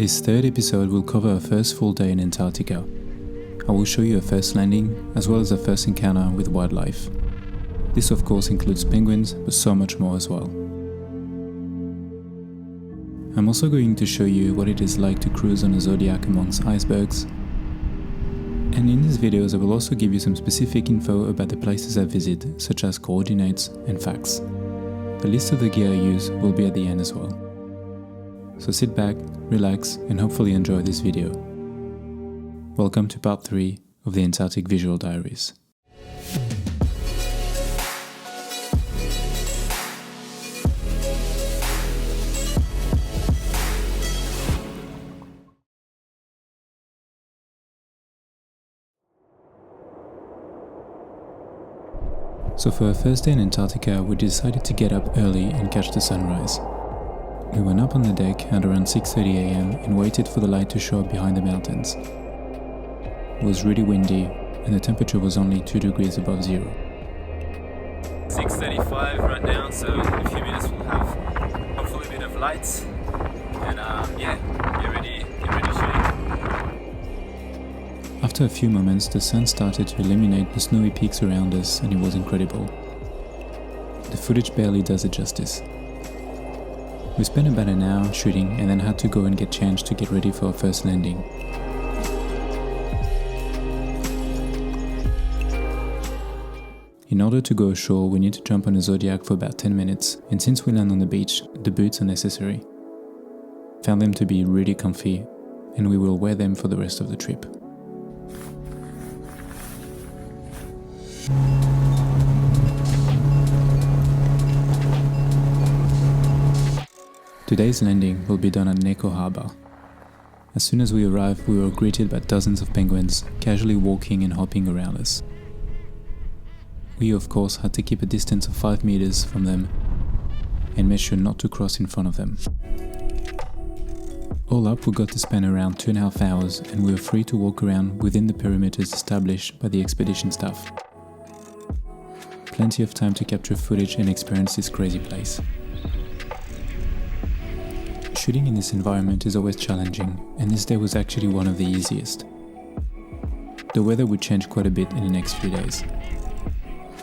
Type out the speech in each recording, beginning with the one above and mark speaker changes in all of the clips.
Speaker 1: This third episode will cover our first full day in Antarctica. I will show you a first landing, as well as a first encounter with wildlife. This of course includes penguins, but so much more as well. I'm also going to show you what it is like to cruise on a Zodiac amongst icebergs. And in these videos I will also give you some specific info about the places I visit, such as coordinates and facts. The list of the gear I use will be at the end as well. So sit back, relax, and hopefully enjoy this video. Welcome to part 3 of the Antarctic Visual Diaries. So for our first day in Antarctica, we decided to get up early and catch the sunrise. We went up on the deck at around 6:30 AM and waited for the light to show up behind the mountains. It was really windy and the temperature was only 2 degrees above zero.
Speaker 2: 6:35 right now, so in a few minutes we'll have hopefully a bit of light. And get ready shooting.
Speaker 1: After a few moments, the sun started to illuminate the snowy peaks around us and it was incredible. The footage barely does it justice. We spent about an hour shooting and then had to go and get changed to get ready for our first landing. In order to go ashore, we need to jump on a Zodiac for about 10 minutes, and since we land on the beach, the boots are necessary. Found them to be really comfy, and we will wear them for the rest of the trip. Today's landing will be done at Neko Harbor. As soon as we arrived, we were greeted by dozens of penguins, casually walking and hopping around us. We of course had to keep a distance of 5 meters from them and made sure not to cross in front of them. All up, we got to spend around 2.5 hours and we were free to walk around within the perimeters established by the expedition staff. Plenty of time to capture footage and experience this crazy place. Shooting in this environment is always challenging, and this day was actually one of the easiest. The weather would change quite a bit in the next few days.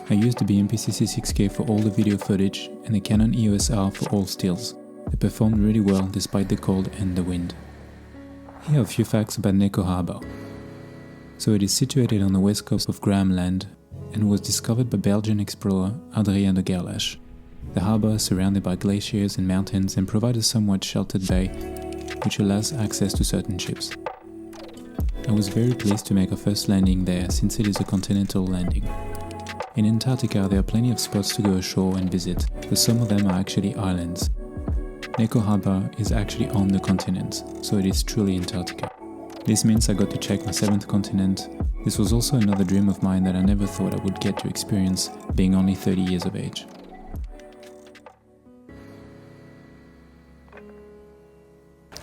Speaker 1: I used the BMPCC6K for all the video footage and the Canon EOS R for all stills. They performed really well despite the cold and the wind. Here are a few facts about Neko Harbor. So it is situated on the west coast of Graham Land and was discovered by Belgian explorer Adrien de Gerlache. The harbour is surrounded by glaciers and mountains and provides a somewhat sheltered bay, which allows access to certain ships. I was very pleased to make our first landing there since it is a continental landing. In Antarctica there are plenty of spots to go ashore and visit, but some of them are actually islands. Neko Harbor is actually on the continent, so it is truly Antarctica. This means I got to check my 7th continent. This was also another dream of mine that I never thought I would get to experience, being only 30 years of age.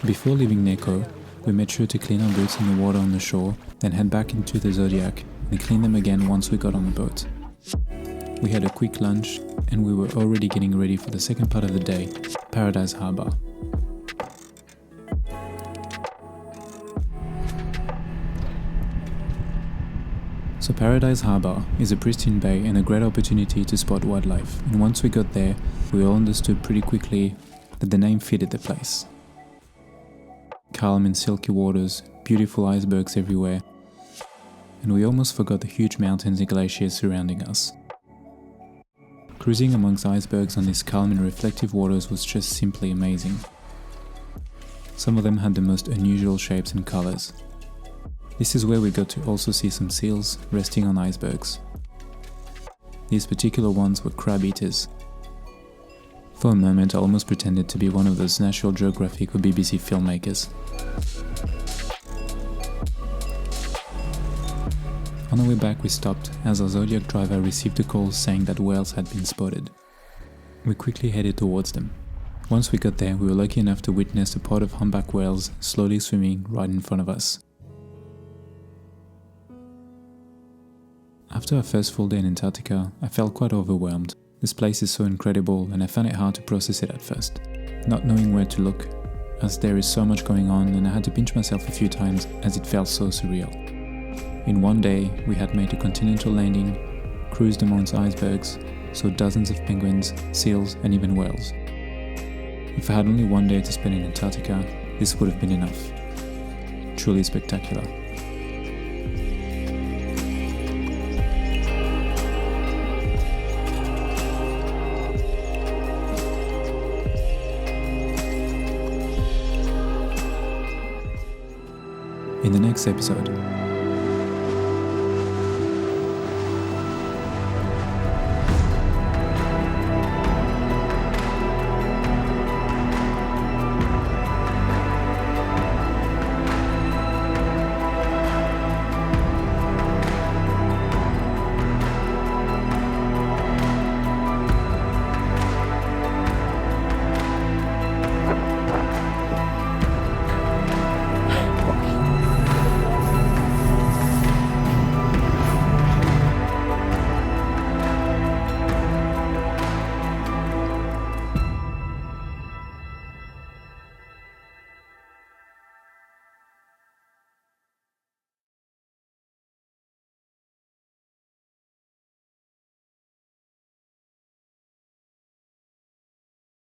Speaker 1: Before leaving Neko, we made sure to clean our boots in the water on the shore, then head back into the Zodiac and clean them again once we got on the boat. We had a quick lunch and we were already getting ready for the second part of the day, Paradise Harbor. So Paradise Harbor is a pristine bay and a great opportunity to spot wildlife, and once we got there, we all understood pretty quickly that the name fitted the place. Calm and silky waters, beautiful icebergs everywhere, and we almost forgot the huge mountains and glaciers surrounding us. Cruising amongst icebergs on these calm and reflective waters was just simply amazing. Some of them had the most unusual shapes and colors. This is where we got to also see some seals resting on icebergs. These particular ones were crab eaters. For a moment I almost pretended to be one of those National Geographic or BBC filmmakers. On our way back we stopped as our Zodiac driver received a call saying that whales had been spotted. We quickly headed towards them. Once we got there we were lucky enough to witness a pod of humpback whales slowly swimming right in front of us. After our first full day in Antarctica, I felt quite overwhelmed. This place is so incredible and I found it hard to process it at first. Not knowing where to look, as there is so much going on and I had to pinch myself a few times as it felt so surreal. In one day, we had made a continental landing, cruised amongst icebergs, saw dozens of penguins, seals and even whales. If I had only one day to spend in Antarctica, this would have been enough. Truly spectacular. In the next episode,